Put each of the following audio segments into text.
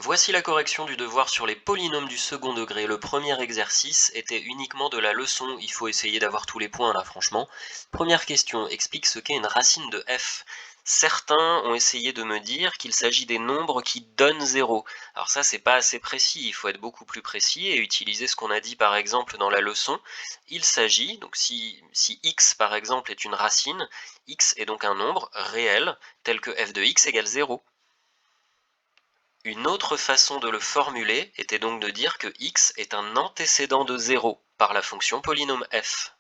Voici la correction du devoir sur les polynômes du second degré. Le premier exercice était uniquement de la leçon, il faut essayer d'avoir tous les points là franchement. Première question, explique ce qu'est une racine de f. Certains ont essayé de me dire qu'il s'agit des nombres qui donnent 0. Alors ça c'est pas assez précis, il faut être beaucoup plus précis et utiliser ce qu'on a dit par exemple dans la leçon. Il s'agit, donc si x par exemple est une racine, x est donc un nombre réel tel que f de x égale 0. Une autre façon de le formuler était donc de dire que x est un antécédent de 0 par la fonction polynôme f.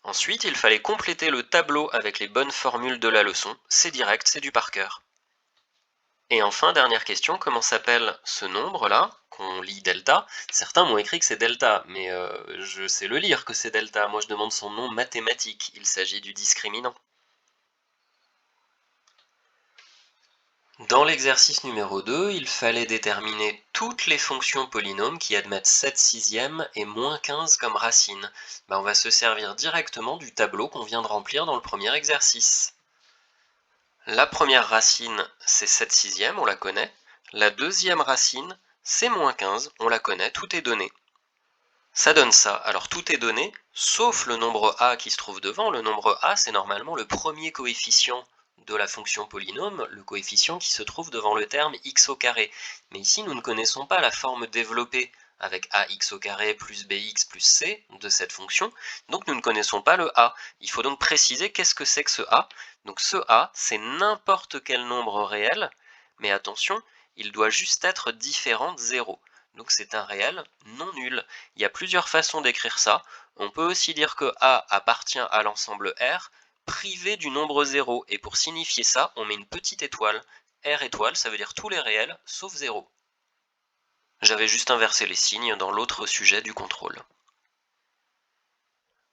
Ensuite, il fallait compléter le tableau avec les bonnes formules de la leçon, c'est direct, c'est du par cœur. Et enfin, dernière question, comment s'appelle ce nombre-là, qu'on lit delta? Certains m'ont écrit que c'est delta, mais je sais le lire que c'est delta, moi je demande son nom mathématique, il s'agit du discriminant. Dans l'exercice numéro 2, il fallait déterminer toutes les fonctions polynômes qui admettent 7 sixièmes et moins 15 comme racines. On va se servir directement du tableau qu'on vient de remplir dans le premier exercice. La première racine, c'est 7 sixièmes, on la connaît. La deuxième racine, c'est moins 15, on la connaît, tout est donné. Ça donne ça, alors tout est donné, sauf le nombre a qui se trouve devant. Le nombre a, c'est normalement le premier coefficient de la fonction polynôme, le coefficient qui se trouve devant le terme x au carré. Mais ici, nous ne connaissons pas la forme développée avec ax au carré plus bx plus c de cette fonction, donc nous ne connaissons pas le a. Il faut donc préciser qu'est-ce que c'est que ce a. Donc ce a, c'est n'importe quel nombre réel, mais attention, il doit juste être différent de 0. Donc c'est un réel non nul. Il y a plusieurs façons d'écrire ça. On peut aussi dire que A appartient à l'ensemble R, privé du nombre 0. Et pour signifier ça, on met une petite étoile. R étoile, ça veut dire tous les réels, sauf 0. J'avais juste inversé les signes dans l'autre sujet du contrôle.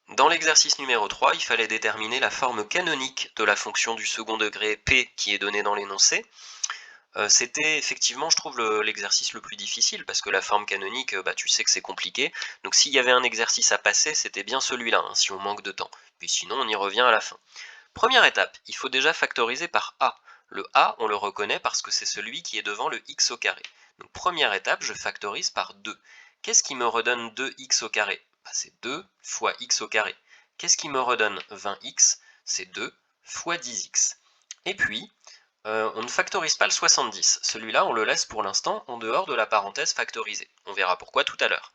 Dans l'exercice numéro 3, il fallait déterminer la forme canonique de la fonction du second degré P qui est donnée dans l'énoncé. C'était effectivement, je trouve, l'exercice le plus difficile, parce que la forme canonique, tu sais que c'est compliqué. Donc s'il y avait un exercice à passer, c'était bien celui-là, hein, si on manque de temps. Puis sinon, on y revient à la fin. Première étape, il faut déjà factoriser par a. Le a, on le reconnaît parce que c'est celui qui est devant le x au carré. Donc première étape, je factorise par 2. Qu'est-ce qui me redonne 2x au carré? C'est 2 fois x au carré. Qu'est-ce qui me redonne 20x? C'est 2 fois 10x. Et puis, on ne factorise pas le 70. Celui-là, on le laisse pour l'instant en dehors de la parenthèse factorisée. On verra pourquoi tout à l'heure.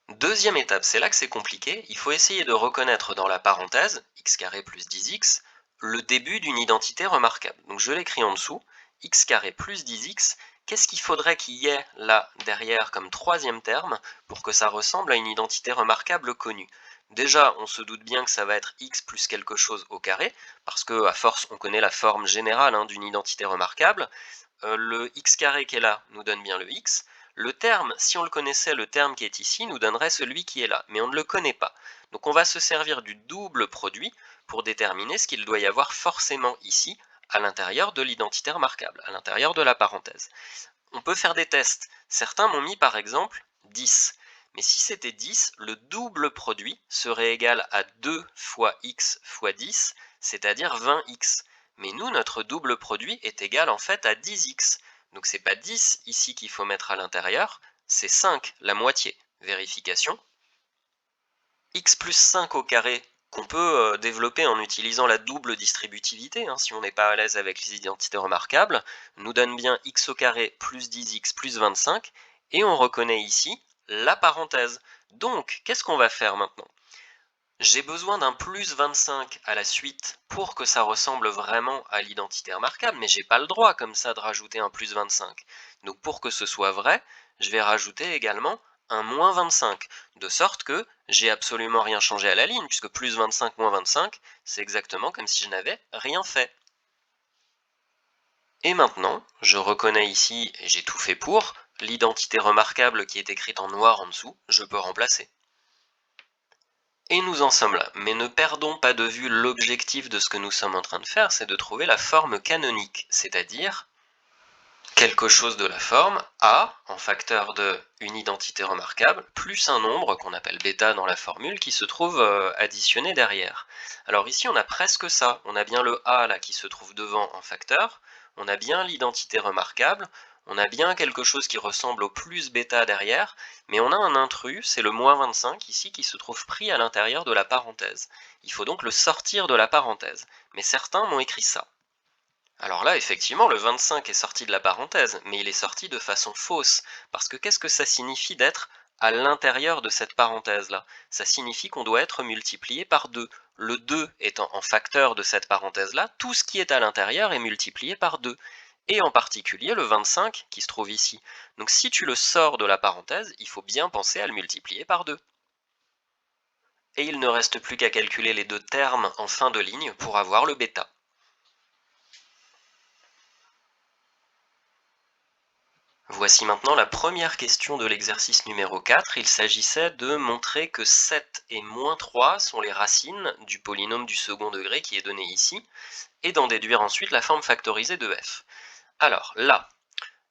Deuxième étape, c'est là que c'est compliqué. Il faut essayer de reconnaître dans la parenthèse, x carré plus 10x, le début d'une identité remarquable. Donc je l'écris en dessous, x carré plus 10x. Qu'est-ce qu'il faudrait qu'il y ait là derrière comme troisième terme pour que ça ressemble à une identité remarquable connue? Déjà, on se doute bien que ça va être x plus quelque chose au carré, parce que à force, on connaît la forme générale d'une identité remarquable. Le x carré qui est là nous donne bien le x. Le terme, si on le connaissait, le terme qui est ici nous donnerait celui qui est là, mais on ne le connaît pas. Donc on va se servir du double produit pour déterminer ce qu'il doit y avoir forcément ici, à l'intérieur de l'identité remarquable, à l'intérieur de la parenthèse. On peut faire des tests. Certains m'ont mis par exemple 10. Mais si c'était 10, le double produit serait égal à 2 fois x fois 10, c'est-à-dire 20x. Mais nous, notre double produit est égal en fait à 10x. Donc c'est pas 10 ici qu'il faut mettre à l'intérieur, c'est 5, la moitié. Vérification. X plus 5 au carré, qu'on peut développer en utilisant la double distributivité, si on n'est pas à l'aise avec les identités remarquables, nous donne bien x au carré plus 10x plus 25, et on reconnaît ici la parenthèse. Donc, qu'est-ce qu'on va faire maintenant? J'ai besoin d'un plus 25 à la suite pour que ça ressemble vraiment à l'identité remarquable, mais j'ai pas le droit comme ça de rajouter un plus 25. Donc pour que ce soit vrai, je vais rajouter également un moins 25, de sorte que j'ai absolument rien changé à la ligne, puisque plus 25 moins 25, c'est exactement comme si je n'avais rien fait. Et maintenant, je reconnais ici, et j'ai tout fait pour, l'identité remarquable qui est écrite en noir en dessous, je peux remplacer. Et nous en sommes là, mais ne perdons pas de vue l'objectif de ce que nous sommes en train de faire, c'est de trouver la forme canonique, c'est-à-dire quelque chose de la forme A en facteur de une identité remarquable, plus un nombre qu'on appelle bêta dans la formule qui se trouve additionné derrière. Alors ici on a presque ça, on a bien le A là qui se trouve devant en facteur, on a bien l'identité remarquable, On a bien quelque chose qui ressemble au plus bêta derrière, mais on a un intrus, c'est le moins 25 ici, qui se trouve pris à l'intérieur de la parenthèse. Il faut donc le sortir de la parenthèse, mais certains m'ont écrit ça. Alors là, effectivement, le 25 est sorti de la parenthèse, mais il est sorti de façon fausse, parce que qu'est-ce que ça signifie d'être à l'intérieur de cette parenthèse-là? Ça signifie qu'on doit être multiplié par 2. Le 2 étant en facteur de cette parenthèse-là, tout ce qui est à l'intérieur est multiplié par 2. Et en particulier le 25 qui se trouve ici. Donc si tu le sors de la parenthèse, il faut bien penser à le multiplier par 2. Et il ne reste plus qu'à calculer les deux termes en fin de ligne pour avoir le bêta. Voici maintenant la première question de l'exercice numéro 4. Il s'agissait de montrer que 7 et moins 3 sont les racines du polynôme du second degré qui est donné ici, et d'en déduire ensuite la forme factorisée de f. Alors là,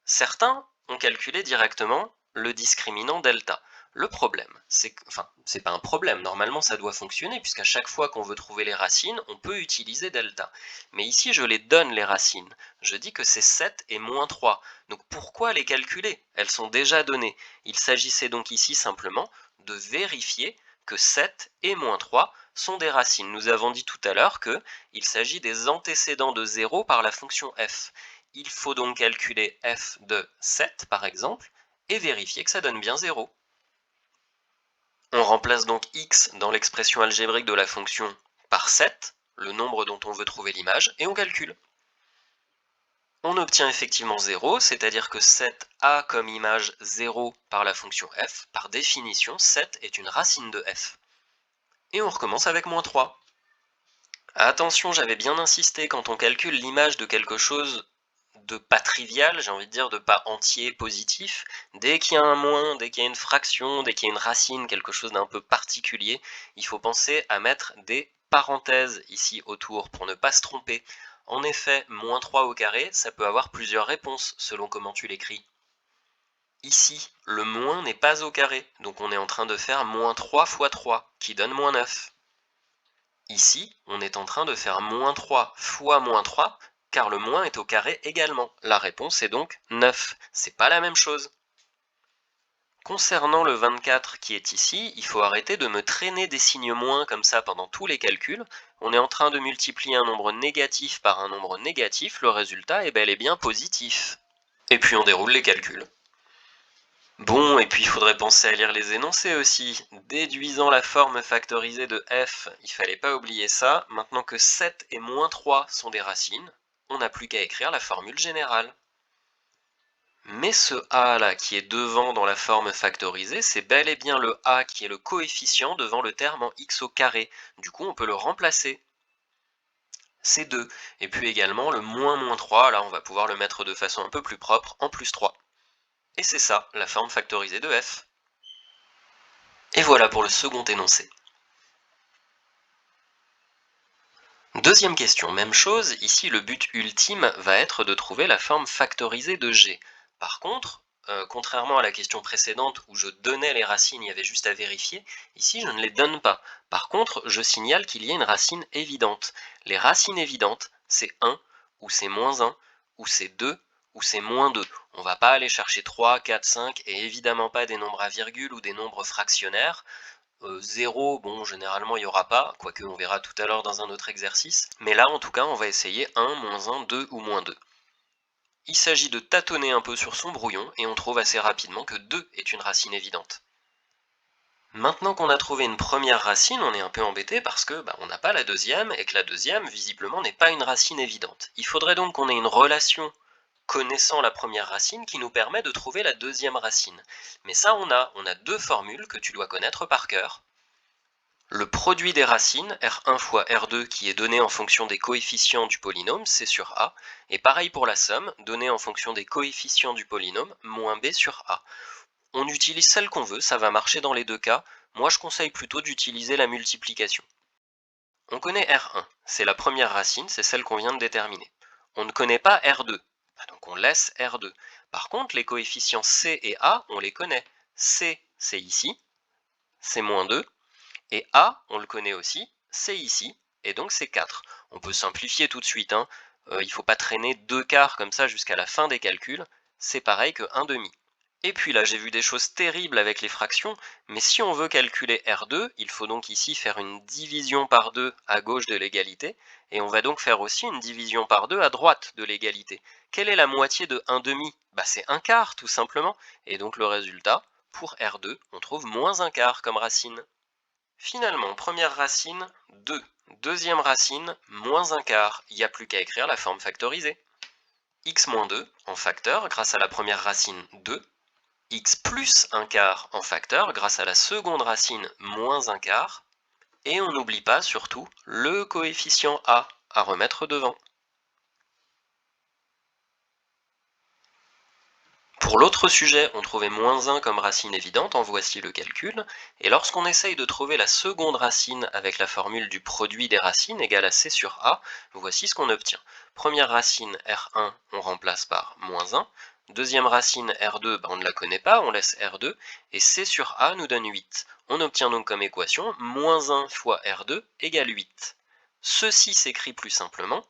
certains ont calculé directement le discriminant delta. Le problème, c'est que, enfin, c'est pas un problème, normalement ça doit fonctionner, puisqu'à chaque fois qu'on veut trouver les racines, on peut utiliser delta. Mais ici, je les donne les racines. Je dis que c'est 7 et moins 3. Donc pourquoi les calculer? Elles sont déjà données. Il s'agissait donc ici simplement de vérifier que 7 et moins 3 sont des racines. Nous avons dit tout à l'heure qu'il s'agit des antécédents de 0 par la fonction f. Il faut donc calculer f de 7 par exemple, et vérifier que ça donne bien 0. On remplace donc x dans l'expression algébrique de la fonction par 7, le nombre dont on veut trouver l'image, et on calcule. On obtient effectivement 0, c'est-à-dire que 7 a comme image 0 par la fonction f. Par définition, 7 est une racine de f. Et on recommence avec moins 3. Attention, j'avais bien insisté, quand on calcule l'image de quelque chose de pas trivial, j'ai envie de dire de pas entier, positif, dès qu'il y a un moins, dès qu'il y a une fraction, dès qu'il y a une racine, quelque chose d'un peu particulier, il faut penser à mettre des parenthèses ici autour pour ne pas se tromper. En effet, moins 3 au carré, ça peut avoir plusieurs réponses selon comment tu l'écris. Ici, le moins n'est pas au carré, donc on est en train de faire moins 3 fois 3, qui donne moins 9. Ici, on est en train de faire moins 3 fois moins 3, car le moins est au carré également. La réponse est donc 9. C'est pas la même chose. Concernant le 24 qui est ici, il faut arrêter de me traîner des signes moins comme ça pendant tous les calculs. On est en train de multiplier un nombre négatif par un nombre négatif, le résultat est bel et bien positif. Et puis on déroule les calculs. Bon, et puis il faudrait penser à lire les énoncés aussi. Déduisant la forme factorisée de f, il fallait pas oublier ça. Maintenant que 7 et moins 3 sont des racines, on n'a plus qu'à écrire la formule générale. Mais ce a là qui est devant dans la forme factorisée, c'est bel et bien le a qui est le coefficient devant le terme en x au carré. Du coup, on peut le remplacer. C'est 2. Et puis également le moins 3, là on va pouvoir le mettre de façon un peu plus propre en plus 3. Et c'est ça, la forme factorisée de f. Et voilà pour le second énoncé. Deuxième question, même chose, ici le but ultime va être de trouver la forme factorisée de g. Par contre, contrairement à la question précédente où je donnais les racines, il y avait juste à vérifier, ici je ne les donne pas. Par contre, je signale qu'il y a une racine évidente. Les racines évidentes, c'est 1, ou c'est moins 1, ou c'est 2, ou c'est moins 2. On ne va pas aller chercher 3, 4, 5, et évidemment pas des nombres à virgule ou des nombres fractionnaires. 0, bon, généralement il n'y aura pas, quoique on verra tout à l'heure dans un autre exercice. Mais là, en tout cas, on va essayer 1, moins 1, 2 ou moins 2. Il s'agit de tâtonner un peu sur son brouillon, et on trouve assez rapidement que 2 est une racine évidente. Maintenant qu'on a trouvé une première racine, on est un peu embêté parce que on n'a pas la deuxième, et que la deuxième, visiblement, n'est pas une racine évidente. Il faudrait donc qu'on ait une relation connaissant la première racine qui nous permet de trouver la deuxième racine. Mais ça, on a deux formules que tu dois connaître par cœur. Le produit des racines, R1 fois R2, qui est donné en fonction des coefficients du polynôme, C sur A, et pareil pour la somme, donnée en fonction des coefficients du polynôme, moins B sur A. On utilise celle qu'on veut, ça va marcher dans les deux cas. Moi, je conseille plutôt d'utiliser la multiplication. On connaît R1, c'est la première racine, c'est celle qu'on vient de déterminer. On ne connaît pas R2, donc on laisse R2. Par contre, les coefficients C et A, on les connaît. C, c'est ici, c'est moins 2. Et A, on le connaît aussi, c'est ici, et donc c'est 4. On peut simplifier tout de suite, il ne faut pas traîner deux quarts comme ça jusqu'à la fin des calculs. c'est pareil que 1 demi. Et puis là, j'ai vu des choses terribles avec les fractions, mais si on veut calculer R2, il faut donc ici faire une division par 2 à gauche de l'égalité, et on va donc faire aussi une division par 2 à droite de l'égalité. Quelle est la moitié de 1 demi? Bah c'est 1 quart tout simplement, et donc le résultat, pour R2, on trouve moins 1 quart comme racine. Finalement, première racine, 2. Deuxième racine, moins 1 quart. Il n'y a plus qu'à écrire la forme factorisée. X moins 2 en facteur grâce à la première racine 2. X plus 1 quart en facteur grâce à la seconde racine moins 1 quart. Et on n'oublie pas surtout le coefficient A à remettre devant. Pour l'autre sujet, on trouvait moins 1 comme racine évidente, en voici le calcul, et lorsqu'on essaye de trouver la seconde racine avec la formule du produit des racines égale à C sur A, voici ce qu'on obtient. Première racine R1, on remplace par moins 1, deuxième racine R2, on ne la connaît pas, on laisse R2, et C sur A nous donne 8. On obtient donc comme équation moins 1 fois R2 égale 8. Ceci s'écrit plus simplement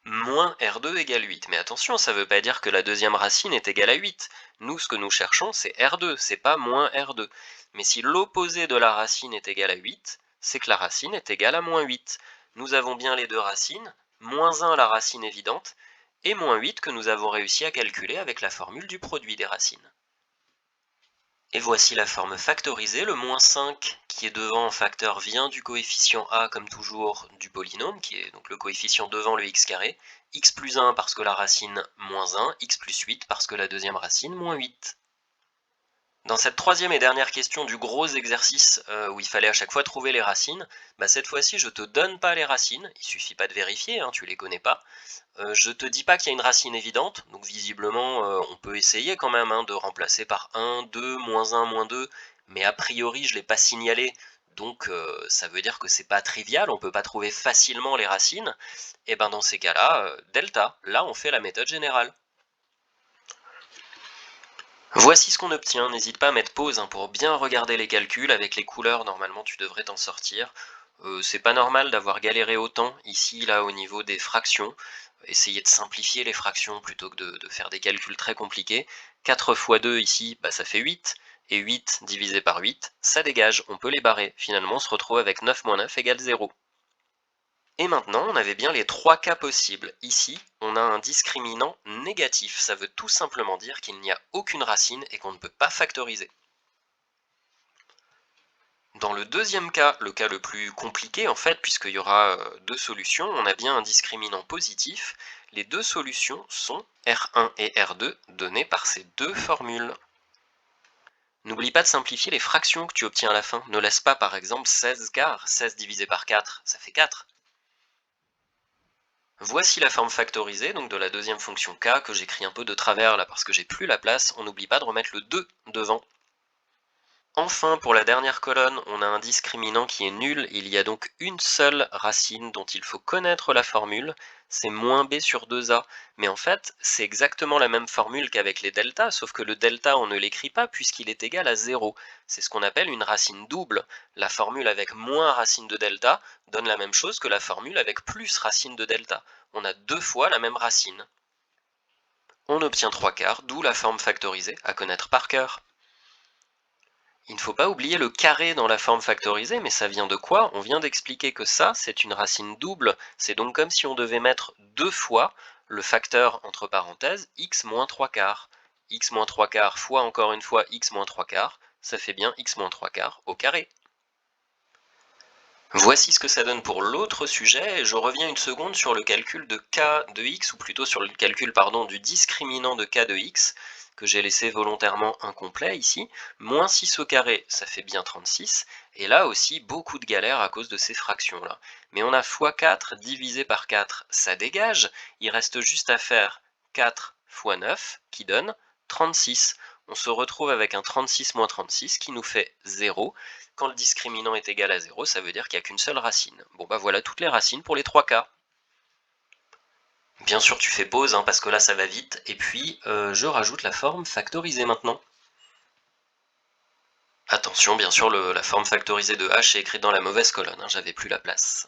moins R2 égale 8. Mais attention, ça ne veut pas dire que la deuxième racine est égale à 8. Nous, ce que nous cherchons, c'est R2, c'est pas moins R2. Mais si l'opposé de la racine est égal à 8, c'est que la racine est égale à moins 8. Nous avons bien les deux racines, moins 1 la racine évidente, et moins 8 que nous avons réussi à calculer avec la formule du produit des racines. Et voici la forme factorisée, le moins 5 qui est devant en facteur vient du coefficient A comme toujours du polynôme, qui est donc le coefficient devant le x carré, x plus 1 parce que la racine moins 1, x plus 8 parce que la deuxième racine moins 8. Dans cette troisième et dernière question du gros exercice où il fallait à chaque fois trouver les racines, cette fois-ci je te donne pas les racines, il suffit pas de vérifier, tu les connais pas. Je te dis pas qu'il y a une racine évidente, donc visiblement on peut essayer quand même de remplacer par 1, 2, moins 1, moins 2, mais a priori je l'ai pas signalé, donc ça veut dire que c'est pas trivial, on peut pas trouver facilement les racines, et ben dans ces cas-là, delta, là on fait la méthode générale. Voici ce qu'on obtient, n'hésite pas à mettre pause pour bien regarder les calculs, avec les couleurs normalement tu devrais t'en sortir. C'est pas normal d'avoir galéré autant ici, là au niveau des fractions, essayez de simplifier les fractions plutôt que de faire des calculs très compliqués. 4 fois 2 ici, ça fait 8, et 8 divisé par 8, ça dégage, on peut les barrer, finalement on se retrouve avec 9 moins 9 égale 0. Et maintenant, on avait bien les trois cas possibles. Ici, on a un discriminant négatif. Ça veut tout simplement dire qu'il n'y a aucune racine et qu'on ne peut pas factoriser. Dans le deuxième cas, le cas le plus compliqué en fait, puisqu'il y aura deux solutions, on a bien un discriminant positif. Les deux solutions sont R1 et R2 données par ces deux formules. N'oublie pas de simplifier les fractions que tu obtiens à la fin. Ne laisse pas par exemple 16 quarts. 16 divisé par 4, ça fait 4. Voici la forme factorisée donc de la deuxième fonction k que j'écris un peu de travers là parce que j'ai plus la place. On n'oublie pas de remettre le 2 devant. Enfin, pour la dernière colonne, on a un discriminant qui est nul. Il y a donc une seule racine dont il faut connaître la formule, c'est moins b sur 2a. Mais en fait, c'est exactement la même formule qu'avec les deltas, sauf que le delta, on ne l'écrit pas puisqu'il est égal à 0. C'est ce qu'on appelle une racine double. La formule avec moins racine de delta donne la même chose que la formule avec plus racine de delta. On a deux fois la même racine. On obtient 3 quarts, d'où la forme factorisée à connaître par cœur. Il ne faut pas oublier le carré dans la forme factorisée, mais ça vient de quoi? On vient d'expliquer que ça, c'est une racine double. C'est donc comme si on devait mettre deux fois le facteur entre parenthèses x moins 3 quarts. X moins 3 quarts fois encore une fois x moins 3 quarts, ça fait bien x moins 3 quarts au carré. Voici ce que ça donne pour l'autre sujet, et je reviens une seconde sur le calcul de k de x, ou plutôt sur le calcul du discriminant de k de x, que j'ai laissé volontairement incomplet ici. Moins 6 au carré, ça fait bien 36, et là aussi beaucoup de galères à cause de ces fractions-là. Mais on a fois 4 divisé par 4, ça dégage, il reste juste à faire 4 fois 9, qui donne 36. On se retrouve avec un 36 moins 36 qui nous fait 0. Quand le discriminant est égal à 0, ça veut dire qu'il n'y a qu'une seule racine. Bon voilà toutes les racines pour les trois cas. Bien sûr tu fais pause parce que là ça va vite, et puis je rajoute la forme factorisée maintenant. Attention, bien sûr la forme factorisée de h est écrite dans la mauvaise colonne, j'avais plus la place.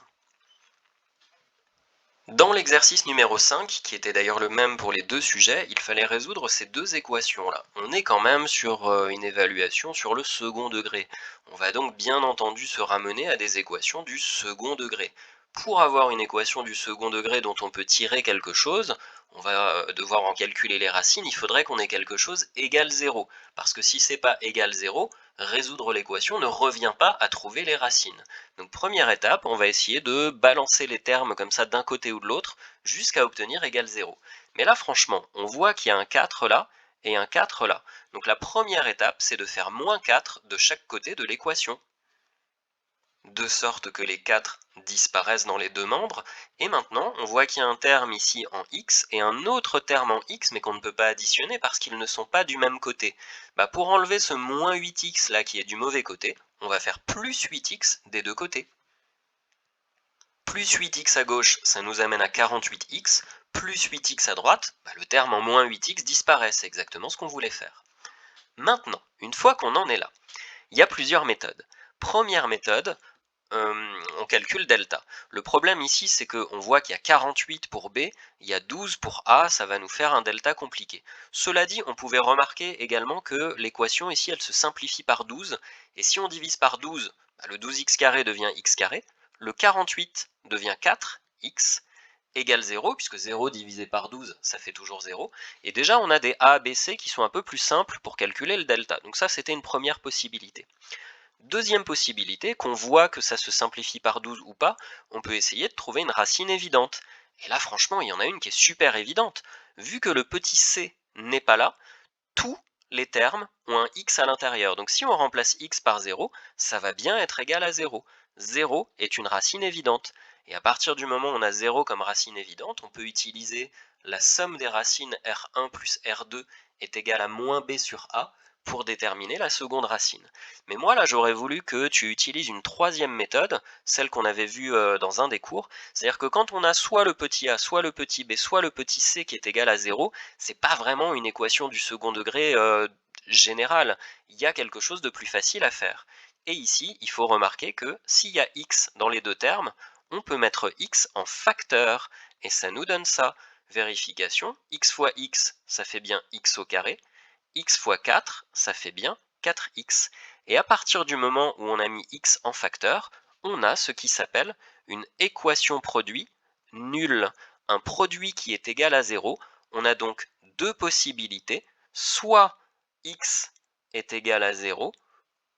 Dans l'exercice numéro 5, qui était d'ailleurs le même pour les deux sujets, il fallait résoudre ces deux équations-là. On est quand même sur une évaluation sur le second degré. On va donc bien entendu se ramener à des équations du second degré. Pour avoir une équation du second degré dont on peut tirer quelque chose, on va devoir en calculer les racines, il faudrait qu'on ait quelque chose égal 0. Parce que si c'est pas égal 0, résoudre l'équation ne revient pas à trouver les racines. Donc première étape, on va essayer de balancer les termes comme ça d'un côté ou de l'autre jusqu'à obtenir égal 0. Mais là franchement, on voit qu'il y a un 4 là et un 4 là. Donc la première étape, c'est de faire moins 4 de chaque côté de l'équation, de sorte que les 4 disparaissent dans les deux membres. Et maintenant, on voit qu'il y a un terme ici en x et un autre terme en x, mais qu'on ne peut pas additionner parce qu'ils ne sont pas du même côté. Pour enlever ce moins 8x là qui est du mauvais côté, on va faire plus 8x des deux côtés. Plus 8x à gauche, ça nous amène à 48x, plus 8x à droite, le terme en moins 8x disparaît, c'est exactement ce qu'on voulait faire. Maintenant, une fois qu'on en est là, il y a plusieurs méthodes. Première méthode, on calcule delta. Le problème ici, c'est qu'on voit qu'il y a 48 pour B, il y a 12 pour A, ça va nous faire un delta compliqué. Cela dit, on pouvait remarquer également que l'équation ici, elle se simplifie par 12, et si on divise par 12, le 12x carré devient x carré, le 48 devient 4x, égale 0, puisque 0 divisé par 12, ça fait toujours 0. Et déjà, on a des A, B, C qui sont un peu plus simples pour calculer le delta. Donc ça, c'était une première possibilité. Deuxième possibilité, qu'on voit que ça se simplifie par 12 ou pas, on peut essayer de trouver une racine évidente. Et là, franchement, il y en a une qui est super évidente. Vu que le petit c n'est pas là, tous les termes ont un x à l'intérieur. Donc si on remplace x par 0, ça va bien être égal à 0. 0 est une racine évidente. Et à partir du moment où on a 0 comme racine évidente, on peut utiliser la somme des racines R1 plus R2 est égale à moins b sur a pour déterminer la seconde racine. Mais moi là j'aurais voulu que tu utilises une troisième méthode, celle qu'on avait vue dans un des cours, c'est-à-dire que quand on a soit le petit a, soit le petit b, soit le petit c qui est égal à 0, c'est pas vraiment une équation du second degré générale, il y a quelque chose de plus facile à faire. Et ici, il faut remarquer que s'il y a x dans les deux termes, on peut mettre x en facteur, et ça nous donne ça. Vérification, x fois x, ça fait bien x au carré, x fois 4, ça fait bien 4x. Et à partir du moment où on a mis x en facteur, on a ce qui s'appelle une équation produit nulle, un produit qui est égal à 0. On a donc deux possibilités, soit x est égal à 0,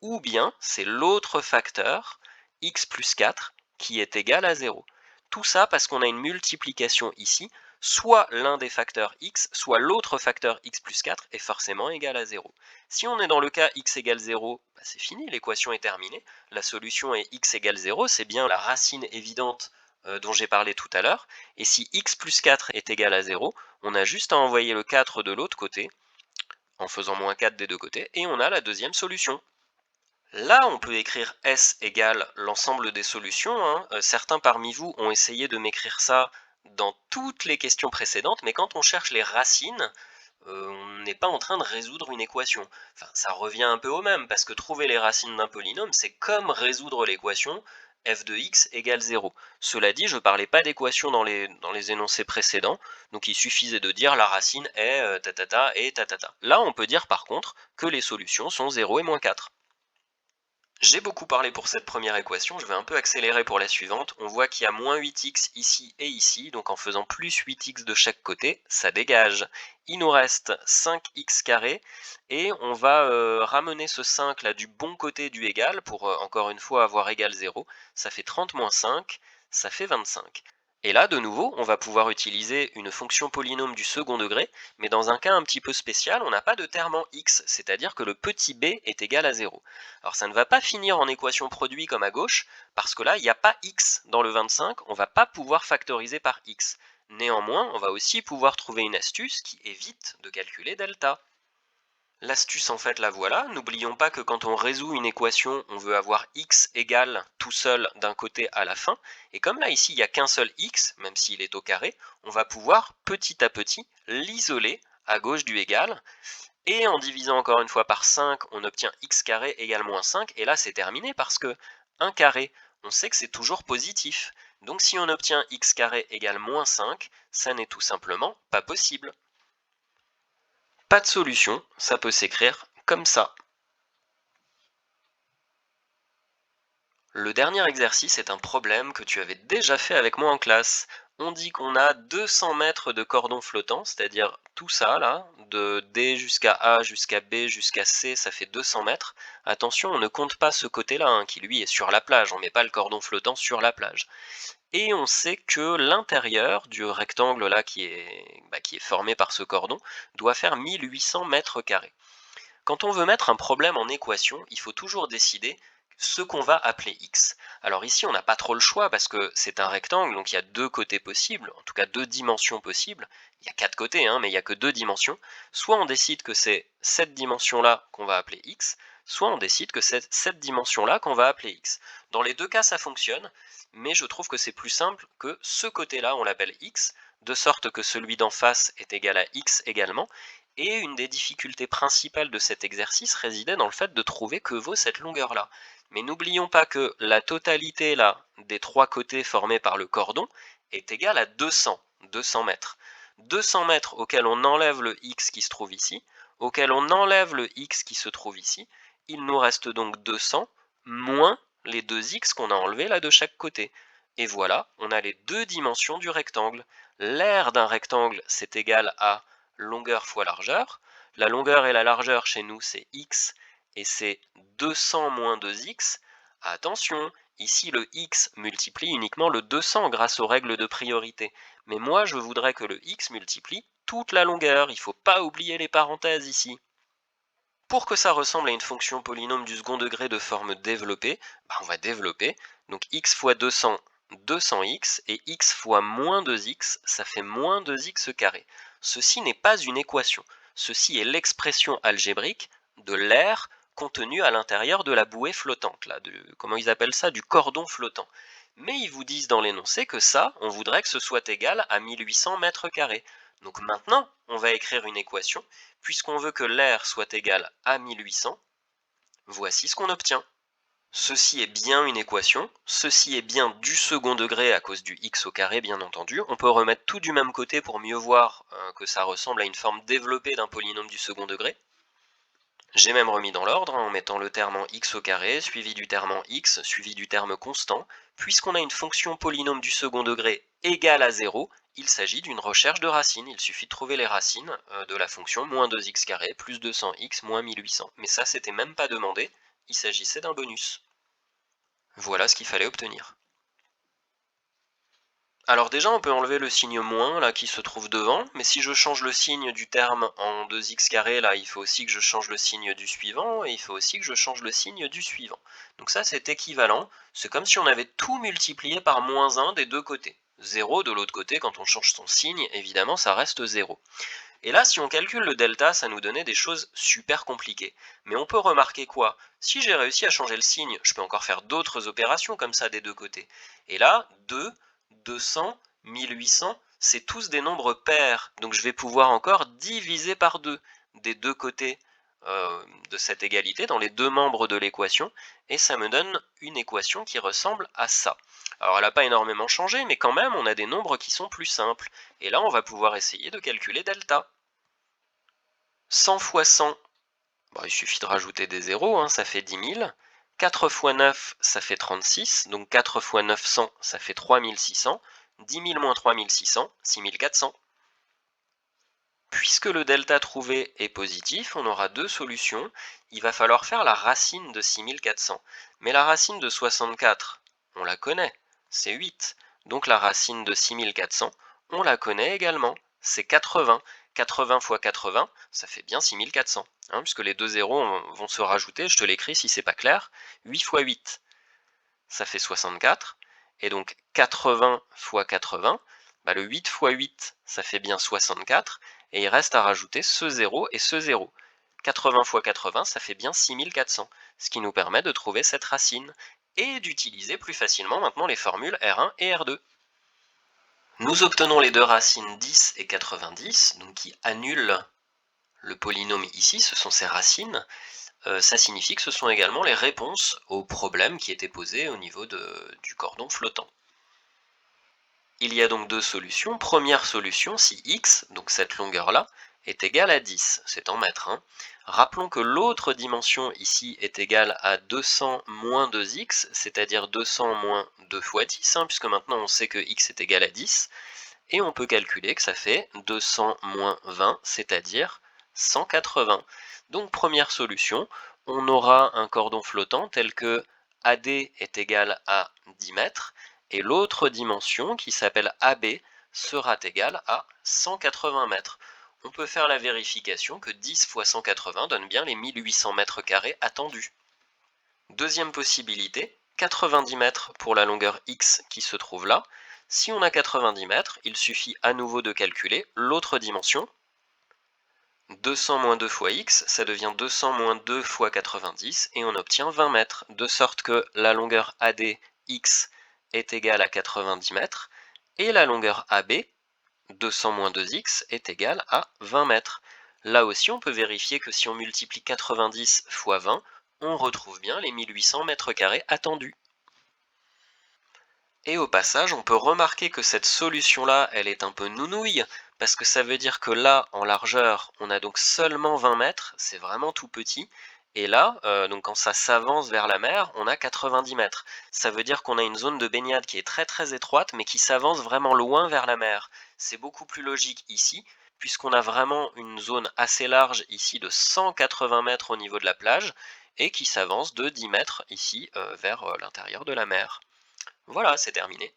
ou bien c'est l'autre facteur, x plus 4, qui est égal à 0. Tout ça parce qu'on a une multiplication ici, soit l'un des facteurs x, soit l'autre facteur x plus 4 est forcément égal à 0. Si on est dans le cas x égale 0, c'est fini, l'équation est terminée. La solution est x égale 0, c'est bien la racine évidente dont j'ai parlé tout à l'heure. Et si x plus 4 est égal à 0, on a juste à envoyer le 4 de l'autre côté, en faisant moins 4 des deux côtés, et on a la deuxième solution. Là, on peut écrire S égale l'ensemble des solutions, hein. Certains parmi vous ont essayé de m'écrire ça dans toutes les questions précédentes, mais quand on cherche les racines, on n'est pas en train de résoudre une équation. Enfin, ça revient un peu au même, parce que trouver les racines d'un polynôme, c'est comme résoudre l'équation f de x égale 0. Cela dit, je ne parlais pas d'équation dans les énoncés précédents, donc il suffisait de dire la racine est tatata et tatata. Là, on peut dire par contre que les solutions sont 0 et moins 4. J'ai beaucoup parlé pour cette première équation, je vais un peu accélérer pour la suivante. On voit qu'il y a moins 8x ici et ici, donc en faisant plus 8x de chaque côté, ça dégage. Il nous reste 5x carré, et on va ramener ce 5 là du bon côté du égal, pour encore une fois avoir égal 0. Ça fait 30 moins 5, ça fait 25. Et là, de nouveau, on va pouvoir utiliser une fonction polynôme du second degré, mais dans un cas un petit peu spécial, on n'a pas de terme en x, c'est-à-dire que le petit b est égal à 0. Alors ça ne va pas finir en équation produit comme à gauche, parce que là, il n'y a pas x dans le 25, on ne va pas pouvoir factoriser par x. Néanmoins, on va aussi pouvoir trouver une astuce qui évite de calculer delta. L'astuce, en fait, la voilà. N'oublions pas que quand on résout une équation, on veut avoir x égale tout seul d'un côté à la fin. Et comme là, ici, il n'y a qu'un seul x, même s'il est au carré, on va pouvoir petit à petit l'isoler à gauche du égal. Et en divisant encore une fois par 5, on obtient x carré égale moins 5. Et là, c'est terminé parce que 1 carré, on sait que c'est toujours positif. Donc si on obtient x carré égale moins 5, ça n'est tout simplement pas possible. Pas de solution, ça peut s'écrire comme ça. Le dernier exercice est un problème que tu avais déjà fait avec moi en classe. On dit qu'on a 200 mètres de cordon flottant, c'est-à-dire tout ça là, de D jusqu'à A, jusqu'à B, jusqu'à C, ça fait 200 mètres. Attention, on ne compte pas ce côté-là, hein, qui lui est sur la plage, on met pas le cordon flottant sur la plage. Et on sait que l'intérieur du rectangle là qui est formé par ce cordon doit faire 1800 mètres carrés. Quand on veut mettre un problème en équation, il faut toujours décider ce qu'on va appeler x. Alors ici, on n'a pas trop le choix parce que c'est un rectangle, donc il y a deux côtés possibles, en tout cas deux dimensions possibles. Il y a quatre côtés, hein, mais il n'y a que deux dimensions. Soit on décide que c'est cette dimension-là qu'on va appeler x, soit on décide que c'est cette dimension-là qu'on va appeler x. Dans les deux cas, ça fonctionne, mais je trouve que c'est plus simple que ce côté-là, on l'appelle x, de sorte que celui d'en face est égal à x également. Et une des difficultés principales de cet exercice résidait dans le fait de trouver que vaut cette longueur-là. Mais n'oublions pas que la totalité là, des trois côtés formés par le cordon est égale à 200 mètres. 200 mètres auxquels on enlève le x qui se trouve ici, auquel on enlève le x qui se trouve ici, il nous reste donc 200 moins les deux x qu'on a enlevés là de chaque côté. Et voilà, on a les deux dimensions du rectangle. L'aire d'un rectangle, c'est égal à longueur fois largeur. La longueur et la largeur chez nous, c'est x, et c'est 200 moins 2x. Attention, ici le x multiplie uniquement le 200 grâce aux règles de priorité. Mais moi, je voudrais que le x multiplie toute la longueur. Il ne faut pas oublier les parenthèses ici. Pour que ça ressemble à une fonction polynôme du second degré de forme développée, on va développer. Donc x fois 200, 200x, et x fois moins 2x, ça fait moins 2x carré. Ceci n'est pas une équation, ceci est l'expression algébrique de l'aire contenu à l'intérieur de la bouée flottante, là, comment ils appellent ça, du cordon flottant. Mais ils vous disent dans l'énoncé que ça, on voudrait que ce soit égal à 1800 mètres carrés. Donc maintenant, on va écrire une équation. Puisqu'on veut que l'aire soit égal à 1800, voici ce qu'on obtient. Ceci est bien une équation, ceci est bien du second degré à cause du x au carré bien entendu. On peut remettre tout du même côté pour mieux voir que ça ressemble à une forme développée d'un polynôme du second degré. J'ai même remis dans l'ordre en mettant le terme en x au carré, suivi du terme en x, suivi du terme constant. Puisqu'on a une fonction polynôme du second degré égale à 0, il s'agit d'une recherche de racines. Il suffit de trouver les racines de la fonction moins 2x carré plus 200x moins 1800. Mais ça, c'était même pas demandé, il s'agissait d'un bonus. Voilà ce qu'il fallait obtenir. Alors déjà, on peut enlever le signe moins là qui se trouve devant, mais si je change le signe du terme en 2x carré, là, il faut aussi que je change le signe du suivant, et il faut aussi que je change le signe du suivant. Donc ça, c'est équivalent, c'est comme si on avait tout multiplié par moins 1 des deux côtés. 0 de l'autre côté, quand on change son signe, évidemment, ça reste 0. Et là, si on calcule le delta, ça nous donnait des choses super compliquées. Mais on peut remarquer quoi? Si j'ai réussi à changer le signe, je peux encore faire d'autres opérations comme ça des deux côtés. Et là, 2, 200, 1800, c'est tous des nombres pairs. Donc je vais pouvoir encore diviser par 2 des deux côtés de cette égalité, dans les deux membres de l'équation, et ça me donne une équation qui ressemble à ça. Alors elle n'a pas énormément changé, mais quand même on a des nombres qui sont plus simples. Et là on va pouvoir essayer de calculer delta. 100 fois 100, il suffit de rajouter des zéros, hein, ça fait 10 000. 4 fois 9, ça fait 36, donc 4 fois 900, ça fait 3600. 10 000 moins 3600, 6400. Puisque le delta trouvé est positif, on aura deux solutions. Il va falloir faire la racine de 6400. Mais la racine de 64, on la connaît, c'est 8. Donc la racine de 6400, on la connaît également, c'est 80. 80 fois 80, ça fait bien 6400. Puisque les deux zéros vont se rajouter, je te l'écris si c'est pas clair. 8 fois 8, ça fait 64. Et donc 80 fois 80, le 8 fois 8, ça fait bien 64. Et il reste à rajouter ce 0 et ce 0. 80 fois 80, ça fait bien 6400, ce qui nous permet de trouver cette racine et d'utiliser plus facilement maintenant les formules R1 et R2. Nous obtenons les deux racines 10 et 90, donc qui annulent le polynôme ici, ce sont ces racines. Ça signifie que ce sont également les réponses aux problèmes qui étaient posés au niveau du cordon flottant. Il y a donc deux solutions. Première solution, si x, donc cette longueur-là, est égale à 10, c'est en mètres, hein. Rappelons que l'autre dimension ici est égale à 200 moins 2x, c'est-à-dire 200 moins 2 fois 10, hein, puisque maintenant on sait que x est égal à 10, et on peut calculer que ça fait 200 moins 20, c'est-à-dire 180. Donc première solution, on aura un cordon flottant tel que AD est égal à 10 mètres, et l'autre dimension, qui s'appelle AB, sera égale à 180 mètres. On peut faire la vérification que 10 fois 180 donne bien les 1800 mètres carrés attendus. Deuxième possibilité, 90 mètres pour la longueur x qui se trouve là. Si on a 90 mètres, il suffit à nouveau de calculer l'autre dimension. 200 moins 2 fois x, ça devient 200 moins 2 fois 90, et on obtient 20 mètres, de sorte que la longueur AD x est égale à 90 mètres, et la longueur AB, 200 moins 2x, est égale à 20 mètres. Là aussi, on peut vérifier que si on multiplie 90 fois 20, on retrouve bien les 1800 mètres carrés attendus. Et au passage, on peut remarquer que cette solution-là, elle est un peu nounouille, parce que ça veut dire que là, en largeur, on a donc seulement 20 mètres, c'est vraiment tout petit, et là, donc quand ça s'avance vers la mer, on a 90 mètres. Ça veut dire qu'on a une zone de baignade qui est très très étroite, mais qui s'avance vraiment loin vers la mer. C'est beaucoup plus logique ici, puisqu'on a vraiment une zone assez large ici de 180 mètres au niveau de la plage, et qui s'avance de 10 mètres ici vers l'intérieur de la mer. Voilà, c'est terminé.